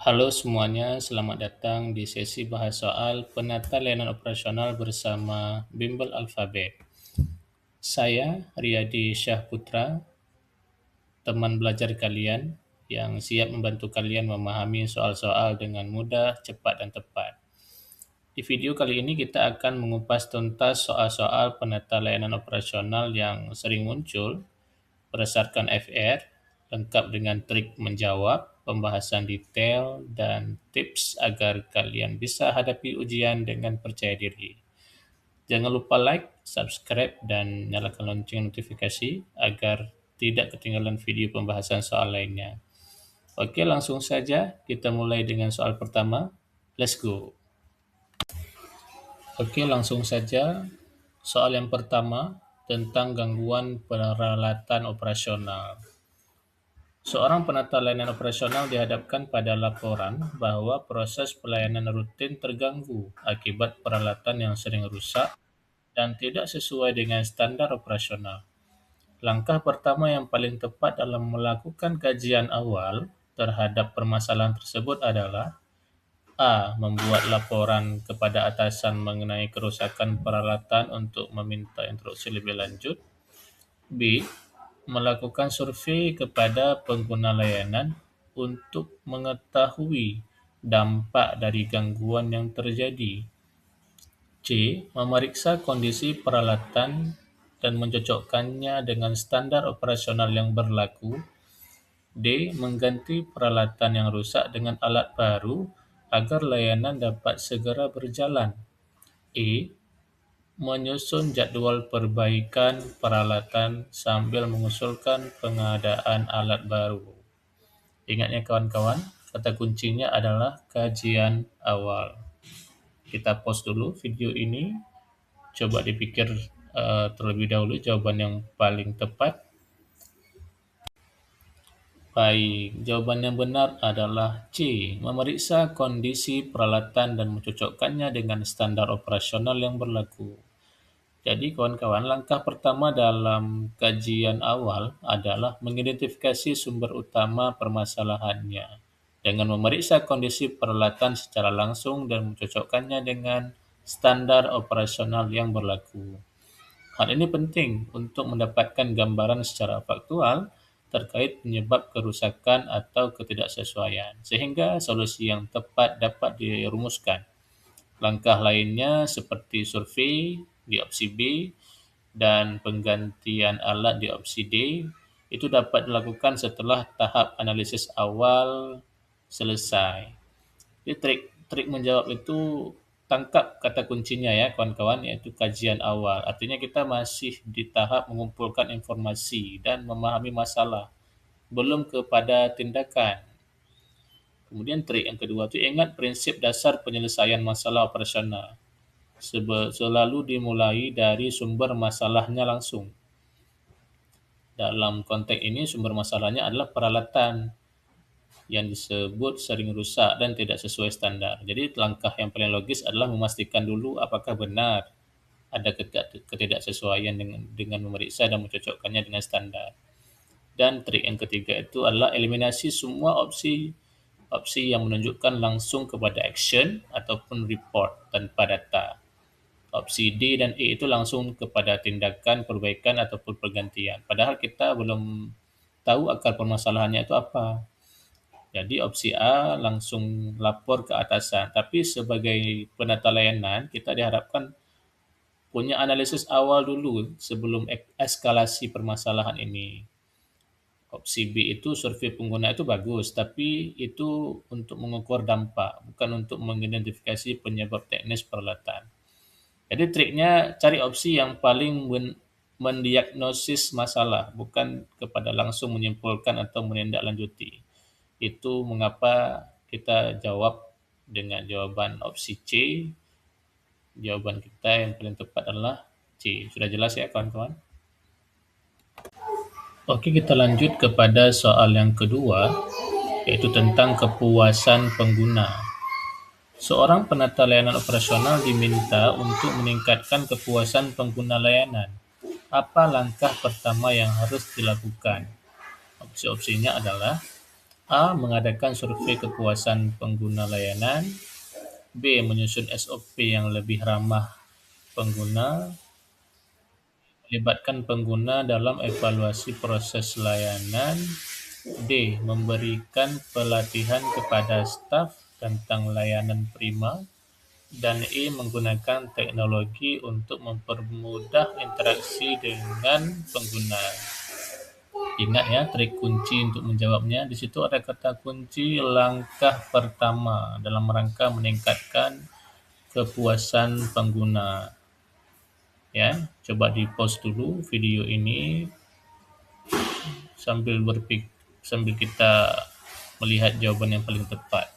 Halo semuanya, selamat datang di sesi bahas soal penata layanan operasional bersama Bimbel Alfabet. Saya Riyadi Syahputra, teman belajar kalian yang siap membantu kalian memahami soal-soal dengan mudah, cepat, dan tepat. Di video kali ini kita akan mengupas tuntas soal-soal penata layanan operasional yang sering muncul berdasarkan FR, lengkap dengan trik menjawab, pembahasan detail, dan tips agar kalian bisa hadapi ujian dengan percaya diri. Jangan lupa like, subscribe, dan nyalakan lonceng notifikasi agar tidak ketinggalan video pembahasan soal lainnya. Oke, langsung saja kita mulai dengan soal pertama. Let's go. Oke, langsung saja. Soal yang pertama tentang gangguan peralatan operasional. Seorang penata layanan operasional dihadapkan pada laporan bahwa proses pelayanan rutin terganggu akibat peralatan yang sering rusak dan tidak sesuai dengan standar operasional. Langkah pertama yang paling tepat dalam melakukan kajian awal terhadap permasalahan tersebut adalah A. Membuat laporan kepada atasan mengenai kerusakan peralatan untuk meminta instruksi lebih lanjut. B. Melakukan survei kepada pengguna layanan untuk mengetahui dampak dari gangguan yang terjadi. C. Memeriksa kondisi peralatan dan mencocokkannya dengan standar operasional yang berlaku. D. Mengganti peralatan yang rusak dengan alat baru agar layanan dapat segera berjalan. E. Menyusun jadwal perbaikan peralatan sambil mengusulkan pengadaan alat baru. Ingat ya kawan-kawan, kata kuncinya adalah kajian awal. Kita pause dulu video ini, coba dipikir terlebih dahulu jawaban yang paling tepat. Baik, jawaban yang benar adalah C. Memeriksa kondisi peralatan dan mencocokkannya dengan standar operasional yang berlaku. Jadi kawan-kawan, langkah pertama dalam kajian awal adalah mengidentifikasi sumber utama permasalahannya dengan memeriksa kondisi peralatan secara langsung dan mencocokkannya dengan standar operasional yang berlaku. Hal ini penting untuk mendapatkan gambaran secara faktual terkait penyebab kerusakan atau ketidaksesuaian, sehingga solusi yang tepat dapat dirumuskan. Langkah lainnya seperti survei di opsi B dan penggantian alat di opsi D itu dapat dilakukan setelah tahap analisis awal selesai. Jadi trik menjawab itu tangkap kata kuncinya ya kawan-kawan, yaitu kajian awal. Artinya kita masih di tahap mengumpulkan informasi dan memahami masalah, belum kepada tindakan. Kemudian trik yang kedua itu ingat prinsip dasar penyelesaian masalah operasional. Selalu dimulai dari sumber masalahnya langsung. Dalam konteks ini sumber masalahnya adalah peralatan yang disebut sering rusak dan tidak sesuai standar. Jadi langkah yang paling logis adalah memastikan dulu apakah benar ada ketidaksesuaian dengan memeriksa dan mencocokkannya dengan standar. Dan trik yang ketiga itu adalah eliminasi semua opsi yang menunjukkan langsung kepada action ataupun report tanpa data. Opsi D dan E itu langsung kepada tindakan, perbaikan ataupun pergantian. Padahal kita belum tahu akar permasalahannya itu apa. Jadi opsi A langsung lapor ke atasan. Tapi sebagai penata layanan, kita diharapkan punya analisis awal dulu sebelum eskalasi permasalahan ini. Opsi B itu survei pengguna itu bagus, tapi itu untuk mengukur dampak, bukan untuk mengidentifikasi penyebab teknis peralatan. Jadi triknya cari opsi yang paling mendiagnosis masalah, bukan kepada langsung menyimpulkan atau menindaklanjuti. Itu mengapa kita jawab dengan jawaban opsi C. Jawaban kita yang paling tepat adalah C. Sudah jelas ya kawan-kawan? Oke, kita lanjut kepada soal yang kedua, yaitu tentang kepuasan pengguna. Seorang penata layanan operasional diminta untuk meningkatkan kepuasan pengguna layanan. Apa langkah pertama yang harus dilakukan? Opsi-opsinya adalah A. Mengadakan survei kepuasan pengguna layanan. B. Menyusun SOP yang lebih ramah pengguna. Melibatkan pengguna dalam evaluasi proses layanan. D. Memberikan pelatihan kepada staf tentang layanan prima. Dan E. Menggunakan teknologi untuk mempermudah interaksi dengan pengguna. Ingat ya, trik kunci untuk menjawabnya. Di situ ada kata kunci langkah pertama dalam rangka meningkatkan kepuasan pengguna. Ya, coba di-pause dulu video ini sambil kita melihat jawaban yang paling tepat.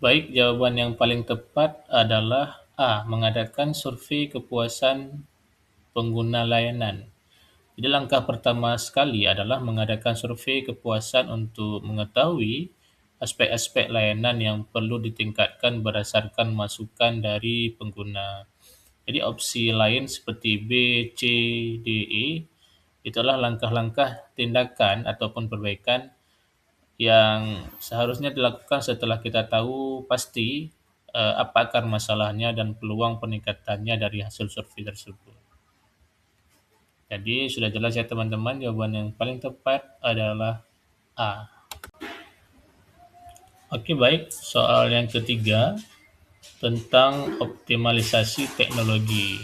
Baik, jawaban yang paling tepat adalah A. Mengadakan survei kepuasan pengguna layanan. Jadi langkah pertama sekali adalah mengadakan survei kepuasan untuk mengetahui aspek-aspek layanan yang perlu ditingkatkan berdasarkan masukan dari pengguna. Jadi opsi lain seperti B, C, D, E itulah langkah-langkah tindakan ataupun perbaikan yang seharusnya dilakukan setelah kita tahu pasti apa akar masalahnya dan peluang peningkatannya dari hasil survei tersebut. Jadi sudah jelas ya teman-teman, jawaban yang paling tepat adalah A. Oke, baik. Soal yang ketiga tentang optimalisasi teknologi.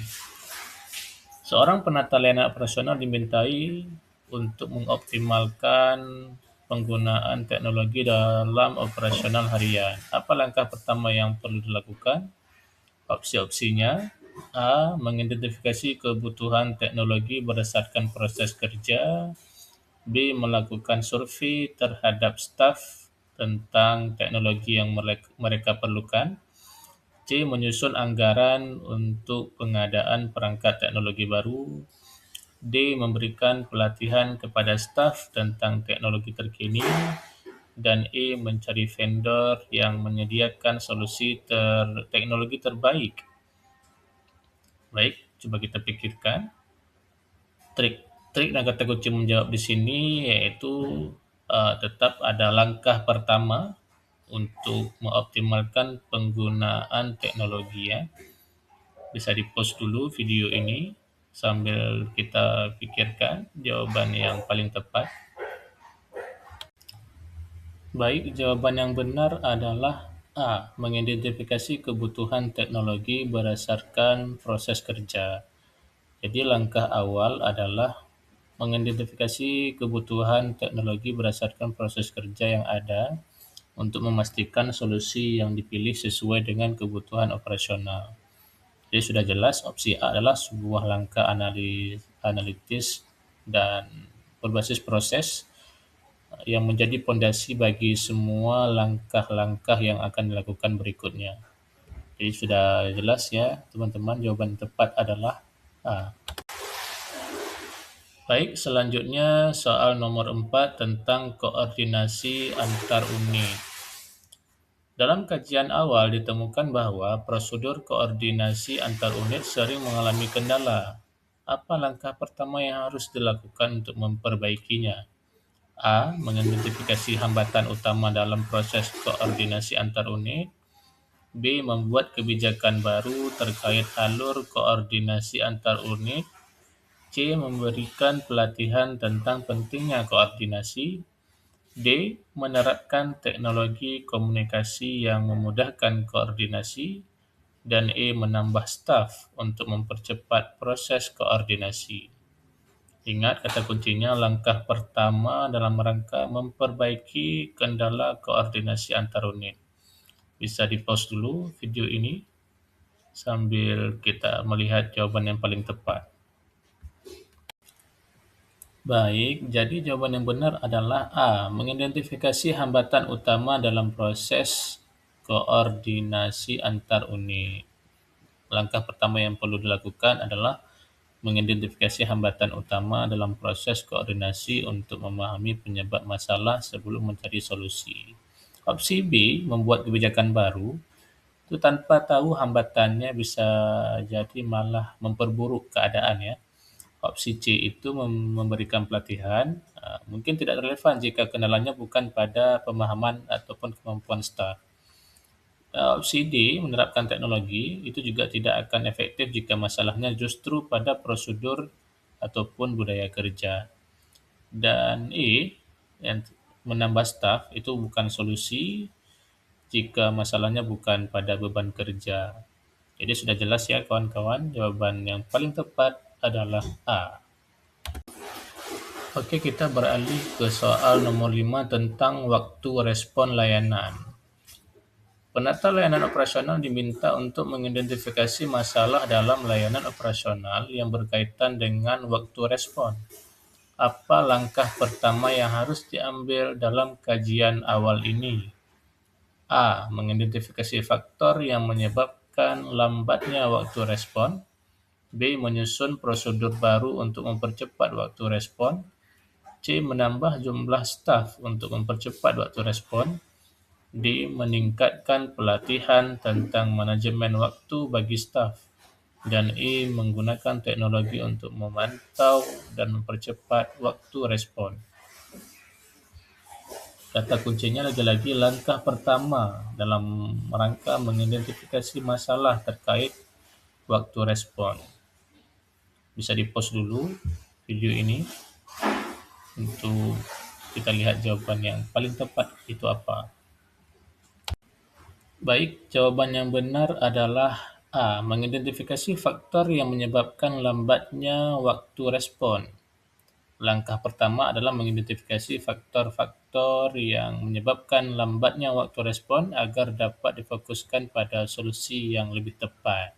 Seorang penata layanan operasional dimintai untuk mengoptimalkan penggunaan teknologi dalam operasional harian. Apa langkah pertama yang perlu dilakukan? Opsi-opsinya: A. Mengidentifikasi kebutuhan teknologi berdasarkan proses kerja. B. Melakukan survei terhadap staf tentang teknologi yang mereka perlukan. C. Menyusun anggaran untuk pengadaan perangkat teknologi baru. D. Memberikan pelatihan kepada staf tentang teknologi terkini. Dan E. Mencari vendor yang menyediakan solusi teknologi terbaik. Baik, coba kita pikirkan. Trik dan kata kunci menjawab di sini yaitu tetap ada langkah pertama untuk mengoptimalkan penggunaan teknologi ya. Bisa di-pause dulu video ini sambil kita pikirkan jawaban yang paling tepat. Baik, jawaban yang benar adalah A. Mengidentifikasi kebutuhan teknologi berdasarkan proses kerja. Jadi langkah awal adalah mengidentifikasi kebutuhan teknologi berdasarkan proses kerja yang ada untuk memastikan solusi yang dipilih sesuai dengan kebutuhan operasional. Jadi sudah jelas opsi A adalah sebuah langkah analitis dan berbasis proses yang menjadi fondasi bagi semua langkah-langkah yang akan dilakukan berikutnya. Jadi sudah jelas ya teman-teman, jawaban tepat adalah A. Baik, selanjutnya soal nomor 4 tentang koordinasi antar unit. Dalam kajian awal ditemukan bahwa prosedur koordinasi antar unit sering mengalami kendala. Apa langkah pertama yang harus dilakukan untuk memperbaikinya? A. Mengidentifikasi hambatan utama dalam proses koordinasi antar unit. B. Membuat kebijakan baru terkait alur koordinasi antar unit. C. Memberikan pelatihan tentang pentingnya koordinasi. D. Menerapkan teknologi komunikasi yang memudahkan koordinasi. Dan E. Menambah staf untuk mempercepat proses koordinasi. Ingat kata kuncinya langkah pertama dalam rangka memperbaiki kendala koordinasi antar unit. Bisa di-pause dulu video ini sambil kita melihat jawaban yang paling tepat. Baik, jadi jawaban yang benar adalah A. Mengidentifikasi hambatan utama dalam proses koordinasi antar unit. Langkah pertama yang perlu dilakukan adalah mengidentifikasi hambatan utama dalam proses koordinasi untuk memahami penyebab masalah sebelum mencari solusi. Opsi B, membuat kebijakan baru, itu tanpa tahu hambatannya bisa jadi malah memperburuk keadaan ya. Opsi C itu memberikan pelatihan, mungkin tidak relevan jika kendalanya bukan pada pemahaman ataupun kemampuan staf. Opsi D, menerapkan teknologi, itu juga tidak akan efektif jika masalahnya justru pada prosedur ataupun budaya kerja. Dan E, yang menambah staf, itu bukan solusi jika masalahnya bukan pada beban kerja. Jadi sudah jelas ya kawan-kawan, jawaban yang paling tepat adalah A. Oke, kita beralih ke soal nomor 5 tentang waktu respon layanan. Penata layanan operasional diminta untuk mengidentifikasi masalah dalam layanan operasional yang berkaitan dengan waktu respon. Apa langkah pertama yang harus diambil dalam kajian awal ini? A. Mengidentifikasi faktor yang menyebabkan lambatnya waktu respon. B. Menyusun prosedur baru untuk mempercepat waktu respon. C. Menambah jumlah staf untuk mempercepat waktu respon. D. Meningkatkan pelatihan tentang manajemen waktu bagi staf. Dan E. Menggunakan teknologi untuk memantau dan mempercepat waktu respon. Kata kuncinya lagi-lagi langkah pertama dalam rangka mengidentifikasi masalah terkait waktu respon. Bisa di-pause dulu video ini untuk kita lihat jawaban yang paling tepat itu apa. Baik, jawaban yang benar adalah A. Mengidentifikasi faktor yang menyebabkan lambatnya waktu respon. Langkah pertama adalah mengidentifikasi faktor-faktor yang menyebabkan lambatnya waktu respon agar dapat difokuskan pada solusi yang lebih tepat.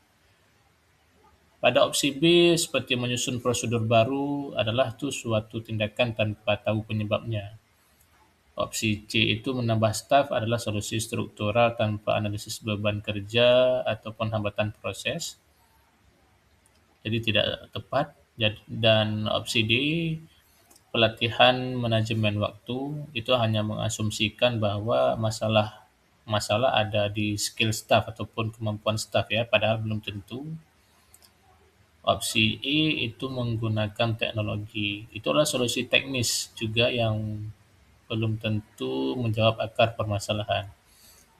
Pada opsi B, seperti menyusun prosedur baru adalah itu suatu tindakan tanpa tahu penyebabnya. Opsi C itu menambah staf adalah solusi struktural tanpa analisis beban kerja ataupun hambatan proses. Jadi tidak tepat. Dan opsi D, pelatihan manajemen waktu, itu hanya mengasumsikan bahwa masalah ada di skill staff ataupun kemampuan staff ya, padahal belum tentu. Opsi E itu menggunakan teknologi. Itu adalah solusi teknis juga yang belum tentu menjawab akar permasalahan.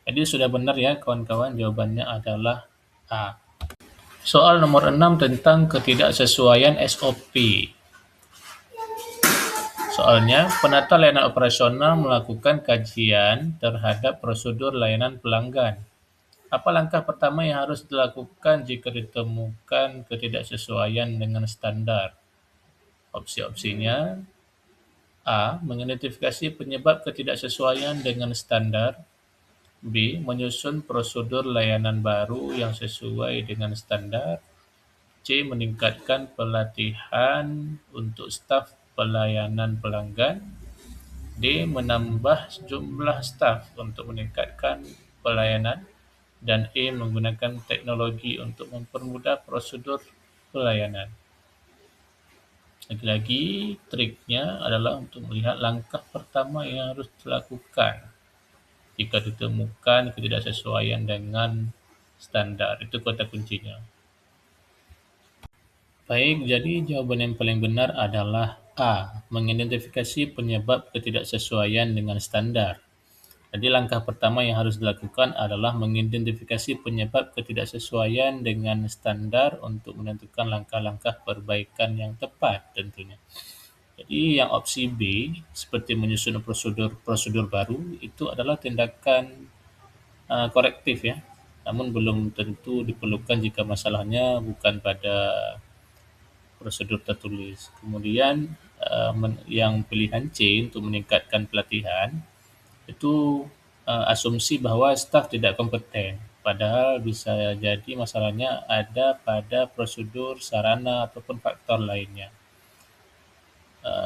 Jadi sudah benar ya kawan-kawan, jawabannya adalah A. Soal nomor 6 tentang ketidaksesuaian SOP. Soalnya, penata layanan operasional melakukan kajian terhadap prosedur layanan pelanggan. Apa langkah pertama yang harus dilakukan jika ditemukan ketidaksesuaian dengan standar? Opsi-opsinya: A. Mengidentifikasi penyebab ketidaksesuaian dengan standar. B. Menyusun prosedur layanan baru yang sesuai dengan standar. C. Meningkatkan pelatihan untuk staf pelayanan pelanggan. D. Menambah jumlah staf untuk meningkatkan pelayanan. Dan E. Menggunakan teknologi untuk mempermudah prosedur pelayanan. Lagi-lagi, triknya adalah untuk melihat langkah pertama yang harus dilakukan jika ditemukan ketidaksesuaian dengan standar. Itu kata kuncinya. Baik, jadi jawaban yang paling benar adalah A. Mengidentifikasi penyebab ketidaksesuaian dengan standar. Jadi langkah pertama yang harus dilakukan adalah mengidentifikasi penyebab ketidaksesuaian dengan standar untuk menentukan langkah-langkah perbaikan yang tepat tentunya. Jadi yang opsi B, seperti menyusun prosedur baru, itu adalah tindakan korektif ya. Namun belum tentu diperlukan jika masalahnya bukan pada prosedur tertulis. Kemudian yang pilihan C untuk meningkatkan pelatihan, itu asumsi bahwa staf tidak kompeten, padahal bisa jadi masalahnya ada pada prosedur, sarana, ataupun faktor lainnya.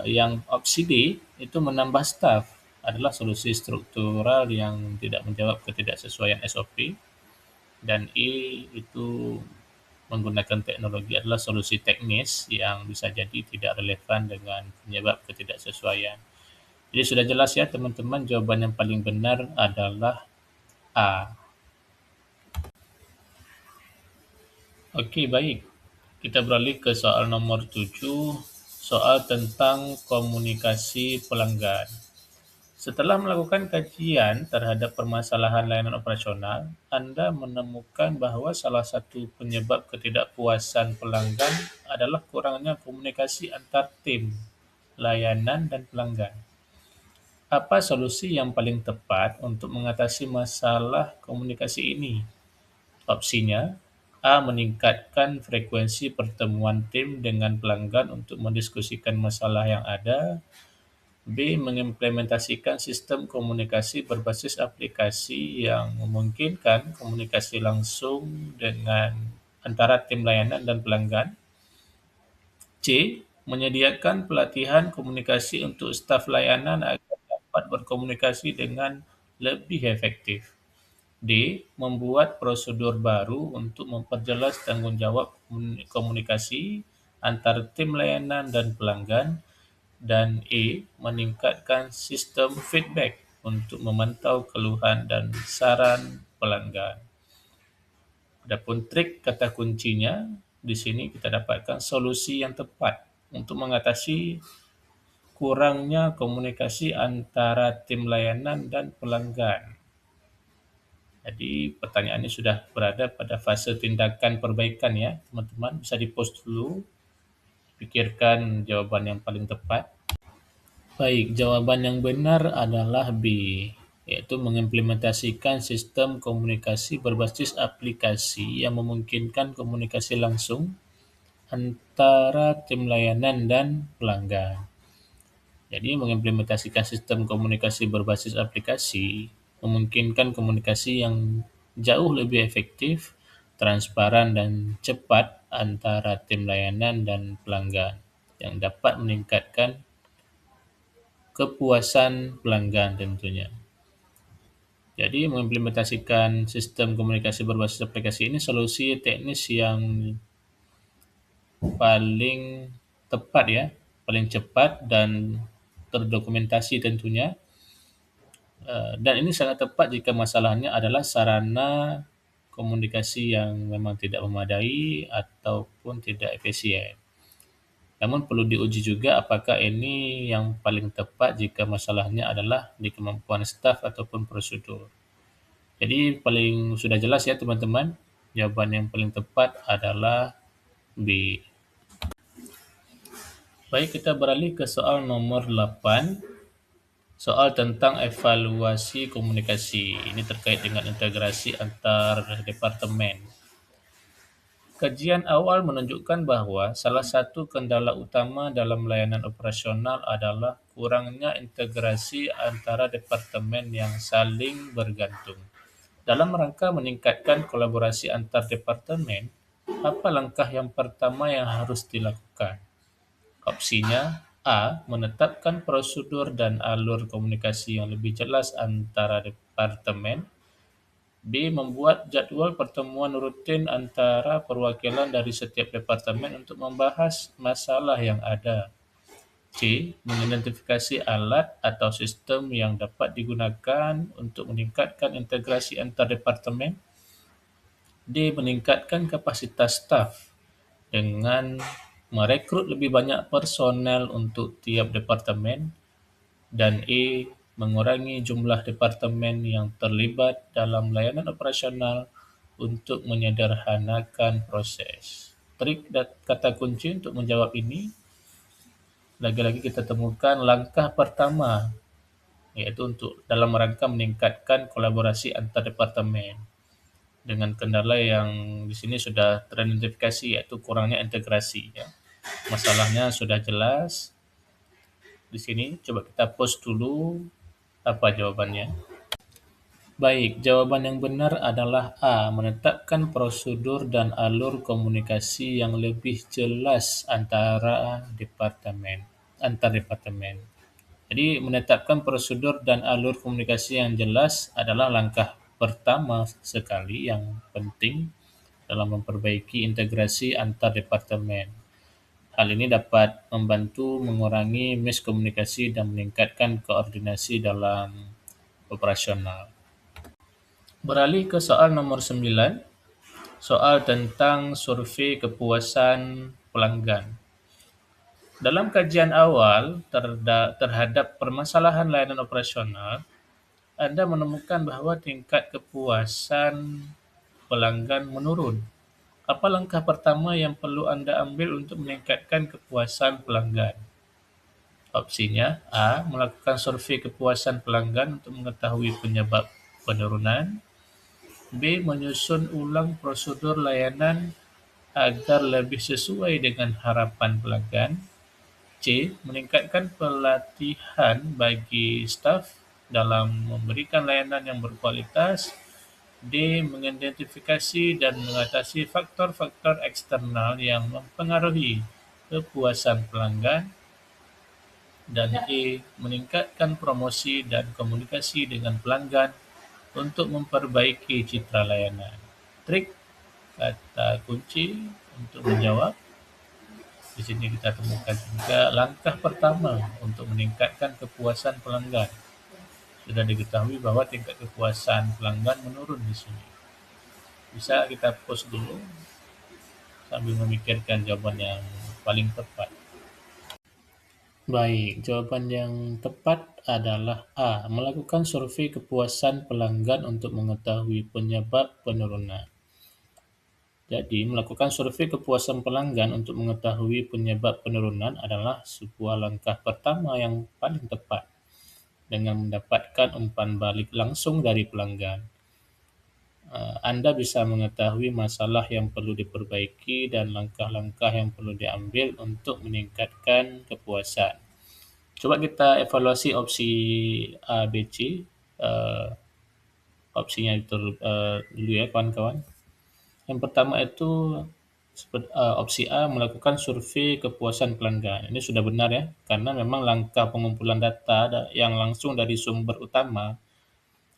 Yang opsi D itu menambah staf adalah solusi struktural yang tidak menjawab ketidaksesuaian SOP, dan E itu menggunakan teknologi adalah solusi teknis yang bisa jadi tidak relevan dengan penyebab ketidaksesuaian. Jadi sudah jelas ya teman-teman, jawaban yang paling benar adalah A. Oke, baik. Kita beralih ke soal nomor 7, soal tentang komunikasi pelanggan. Setelah melakukan kajian terhadap permasalahan layanan operasional, Anda menemukan bahwa salah satu penyebab ketidakpuasan pelanggan adalah kurangnya komunikasi antar tim, layanan, dan pelanggan. Apa solusi yang paling tepat untuk mengatasi masalah komunikasi ini? Opsinya: A. Meningkatkan frekuensi pertemuan tim dengan pelanggan untuk mendiskusikan masalah yang ada. B. Mengimplementasikan sistem komunikasi berbasis aplikasi yang memungkinkan komunikasi langsung dengan antara tim layanan dan pelanggan. C. Menyediakan pelatihan komunikasi untuk staf layanan agar dapat berkomunikasi dengan lebih efektif. D. Membuat prosedur baru untuk memperjelas tanggung jawab komunikasi antara tim layanan dan pelanggan. Dan E. Meningkatkan sistem feedback untuk memantau keluhan dan saran pelanggan. Adapun trik kata kuncinya, di sini kita dapatkan solusi yang tepat untuk mengatasi kurangnya komunikasi antara tim layanan dan pelanggan. Jadi pertanyaan ini sudah berada pada fase tindakan perbaikan ya, teman-teman. Bisa di-pause dulu, pikirkan jawaban yang paling tepat. Baik, jawaban yang benar adalah B, yaitu mengimplementasikan sistem komunikasi berbasis aplikasi yang memungkinkan komunikasi langsung antara tim layanan dan pelanggan. Jadi, mengimplementasikan sistem komunikasi berbasis aplikasi memungkinkan komunikasi yang jauh lebih efektif, transparan, dan cepat antara tim layanan dan pelanggan, yang dapat meningkatkan kepuasan pelanggan tentunya. Jadi, mengimplementasikan sistem komunikasi berbasis aplikasi ini solusi teknis yang paling tepat ya, paling cepat dan terdokumentasi tentunya. Dan ini sangat tepat jika masalahnya adalah sarana komunikasi yang memang tidak memadai ataupun tidak efisien. Namun perlu diuji juga apakah ini yang paling tepat jika masalahnya adalah di kemampuan staf ataupun prosedur. Jadi paling sudah jelas ya teman-teman, jawaban yang paling tepat adalah B. Baik, kita beralih ke soal nomor 8. Soal tentang evaluasi komunikasi. Ini terkait dengan integrasi antar departemen. Kajian awal menunjukkan bahwa salah satu kendala utama dalam layanan operasional adalah kurangnya integrasi antara departemen yang saling bergantung. Dalam rangka meningkatkan kolaborasi antar departemen, apa langkah yang pertama yang harus dilakukan? Opsinya: A. Menetapkan prosedur dan alur komunikasi yang lebih jelas antara departemen. B. Membuat jadwal pertemuan rutin antara perwakilan dari setiap departemen untuk membahas masalah yang ada. C. Mengidentifikasi alat atau sistem yang dapat digunakan untuk meningkatkan integrasi antar departemen. D. Meningkatkan kapasitas staf dengan merekrut lebih banyak personel untuk tiap departemen. Dan E. Mengurangi jumlah departemen yang terlibat dalam layanan operasional untuk menyederhanakan proses. Trik dan kata kunci untuk menjawab ini, lagi-lagi kita temukan langkah pertama, yaitu untuk dalam rangka meningkatkan kolaborasi antar departemen. Dengan kendala yang di sini sudah teridentifikasi, yaitu kurangnya integrasi. Ya. Masalahnya sudah jelas. Di sini coba kita pause dulu. Apa jawabannya? Baik, jawaban yang benar adalah A. Menetapkan prosedur dan alur komunikasi yang lebih jelas antar departemen. Jadi, menetapkan prosedur dan alur komunikasi yang jelas adalah langkah pertama sekali yang penting dalam memperbaiki integrasi antar departemen. Hal ini dapat membantu mengurangi miskomunikasi dan meningkatkan koordinasi dalam operasional. Beralih ke soal nomor 9. Soal tentang survei kepuasan pelanggan. Dalam kajian awal terhadap permasalahan layanan operasional, Anda menemukan bahwa tingkat kepuasan pelanggan menurun. Apa langkah pertama yang perlu Anda ambil untuk meningkatkan kepuasan pelanggan? Opsinya A. Melakukan survei kepuasan pelanggan untuk mengetahui penyebab penurunan. B. Menyusun ulang prosedur layanan agar lebih sesuai dengan harapan pelanggan. C. Meningkatkan pelatihan bagi staf dalam memberikan layanan yang berkualitas. D. Mengidentifikasi dan mengatasi faktor-faktor eksternal yang mempengaruhi kepuasan pelanggan. Dan E. Meningkatkan promosi dan komunikasi dengan pelanggan untuk memperbaiki citra layanan. Trik kata kunci untuk menjawab. Di sini kita temukan juga langkah pertama untuk meningkatkan kepuasan pelanggan. Sudah diketahui bahwa tingkat kepuasan pelanggan menurun di sini. Bisa kita pause dulu sambil memikirkan jawaban yang paling tepat. Baik, jawaban yang tepat adalah A. Melakukan survei kepuasan pelanggan untuk mengetahui penyebab penurunan. Jadi, melakukan survei kepuasan pelanggan untuk mengetahui penyebab penurunan adalah sebuah langkah pertama yang paling tepat dengan mendapatkan umpan balik langsung dari pelanggan. Anda bisa mengetahui masalah yang perlu diperbaiki dan langkah-langkah yang perlu diambil untuk meningkatkan kepuasan. Coba kita evaluasi opsi A, B, C. Opsinya itu dulu ya kawan-kawan. Yang pertama itu opsi A, melakukan survei kepuasan pelanggan. Ini sudah benar ya, karena memang langkah pengumpulan data yang langsung dari sumber utama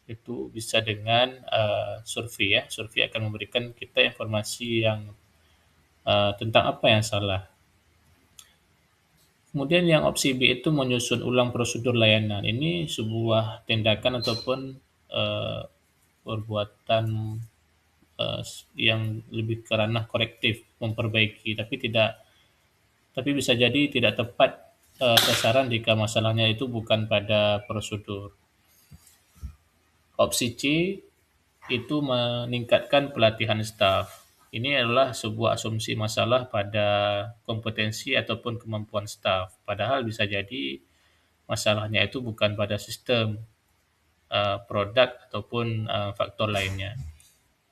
itu bisa dengan survei ya. Survei akan memberikan kita informasi yang tentang apa yang salah. Kemudian yang opsi B itu menyusun ulang prosedur layanan. Ini sebuah tindakan ataupun perbuatan yang lebih ke ranah korektif, memperbaiki, tapi bisa jadi tidak tepat sasaran jika masalahnya itu bukan pada prosedur. Opsi C itu meningkatkan pelatihan staf. Ini adalah sebuah asumsi masalah pada kompetensi ataupun kemampuan staf. Padahal bisa jadi masalahnya itu bukan pada sistem, produk ataupun faktor lainnya.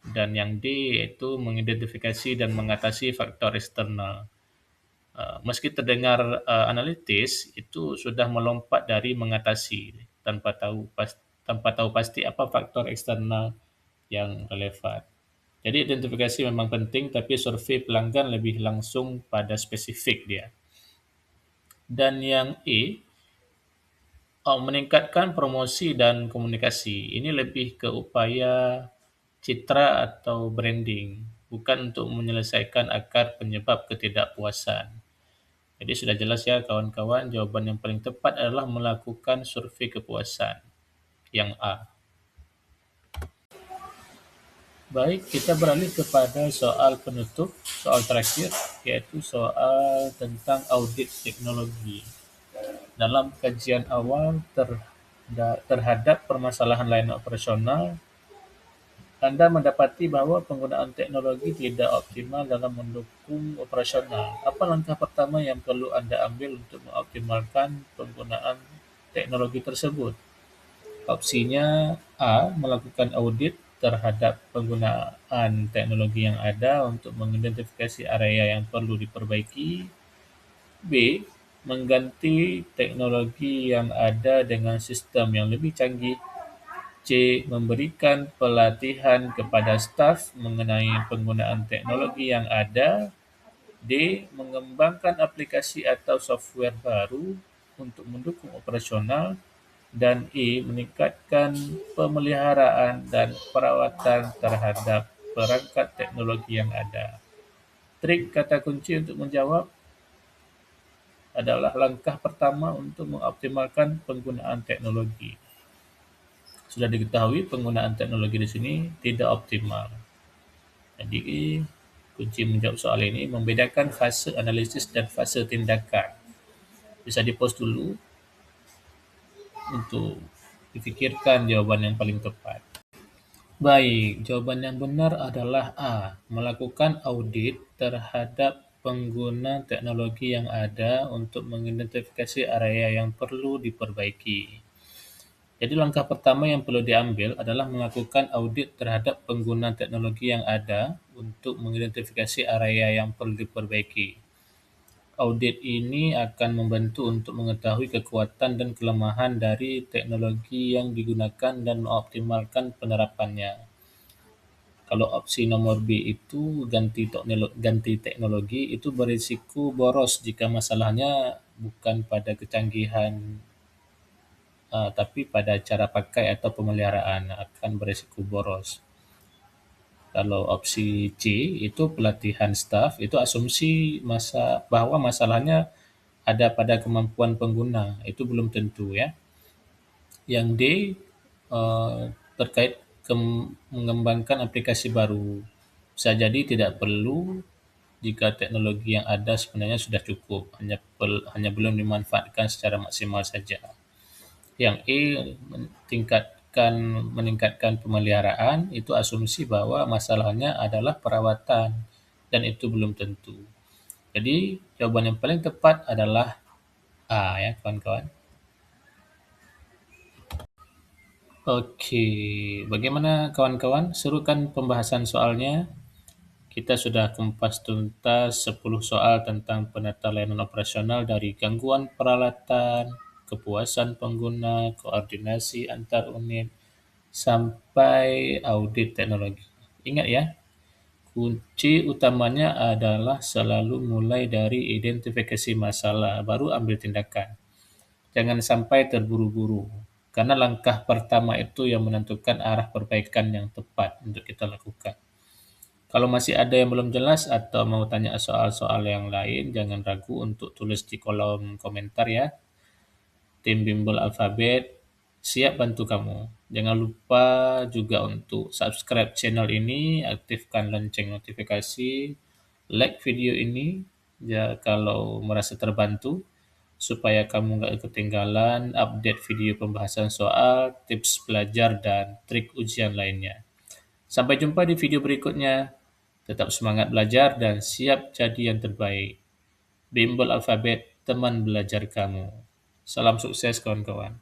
Dan yang D yaitu mengidentifikasi dan mengatasi faktor eksternal. Meski terdengar analitis, itu sudah melompat dari mengatasi tanpa tahu pasti apa faktor eksternal yang relevan. Jadi identifikasi memang penting, tapi survei pelanggan lebih langsung pada spesifik dia. Dan yang E, meningkatkan promosi dan komunikasi. Ini lebih ke upaya citra atau branding, bukan untuk menyelesaikan akar penyebab ketidakpuasan. Jadi sudah jelas ya kawan-kawan, jawaban yang paling tepat adalah melakukan survei kepuasan, yang A. Baik, kita beralih kepada soal penutup, soal terakhir, yaitu soal tentang audit teknologi. Dalam kajian awal terhadap permasalahan layanan operasional, Anda mendapati bahwa penggunaan teknologi tidak optimal dalam mendukung operasional. Apa langkah pertama yang perlu Anda ambil untuk mengoptimalkan penggunaan teknologi tersebut? Opsinya A. Melakukan audit terhadap penggunaan teknologi yang ada untuk mengidentifikasi area yang perlu diperbaiki. B. Mengganti teknologi yang ada dengan sistem yang lebih canggih. C. Memberikan pelatihan kepada staf mengenai penggunaan teknologi yang ada. D. Mengembangkan aplikasi atau software baru untuk mendukung operasional. Dan E. Meningkatkan pemeliharaan dan perawatan terhadap perangkat teknologi yang ada. Trik kata kunci untuk menjawab adalah langkah pertama untuk mengoptimalkan penggunaan teknologi. Sudah diketahui penggunaan teknologi di sini tidak optimal. Jadi, kunci menjawab soal ini membedakan fase analisis dan fase tindakan. Bisa di-pause dulu untuk dipikirkan jawaban yang paling tepat. Baik, jawaban yang benar adalah A. Melakukan audit terhadap pengguna teknologi yang ada untuk mengidentifikasi area yang perlu diperbaiki. Jadi langkah pertama yang perlu diambil adalah melakukan audit terhadap pengguna teknologi yang ada untuk mengidentifikasi area yang perlu diperbaiki. Audit ini akan membantu untuk mengetahui kekuatan dan kelemahan dari teknologi yang digunakan dan mengoptimalkan penerapannya. Kalau opsi nomor B itu ganti teknologi itu berisiko boros jika masalahnya bukan pada kecanggihan tapi pada cara pakai atau pemeliharaan akan berisiko boros. Kalau opsi C itu pelatihan staf, itu asumsi bahwa masalahnya ada pada kemampuan pengguna, itu belum tentu ya. Yang D terkait mengembangkan aplikasi baru. Bisa jadi tidak perlu jika teknologi yang ada sebenarnya sudah cukup, hanya belum dimanfaatkan secara maksimal saja. Yang E meningkatkan pemeliharaan, itu asumsi bahwa masalahnya adalah perawatan dan itu belum tentu. Jadi jawaban yang paling tepat adalah A ya kawan-kawan. Oke, bagaimana kawan-kawan? Seru kan pembahasan soalnya? Kita sudah kumpas tuntas 10 soal tentang penata layanan operasional dari gangguan peralatan, kepuasan pengguna, koordinasi antar unit, sampai audit teknologi. Ingat ya, kunci utamanya adalah selalu mulai dari identifikasi masalah, baru ambil tindakan. Jangan sampai terburu-buru, karena langkah pertama itu yang menentukan arah perbaikan yang tepat untuk kita lakukan. Kalau masih ada yang belum jelas atau mau tanya soal-soal yang lain, jangan ragu untuk tulis di kolom komentar ya. Tim Bimbel Alfabet siap bantu kamu. Jangan lupa juga untuk subscribe channel ini, aktifkan lonceng notifikasi, like video ini ya kalau merasa terbantu, supaya kamu nggak ketinggalan update video pembahasan soal, tips belajar, dan trik ujian lainnya. Sampai jumpa di video berikutnya. Tetap semangat belajar dan siap jadi yang terbaik. Bimbel Alfabet, teman belajar kamu. Salam sukses kawan-kawan.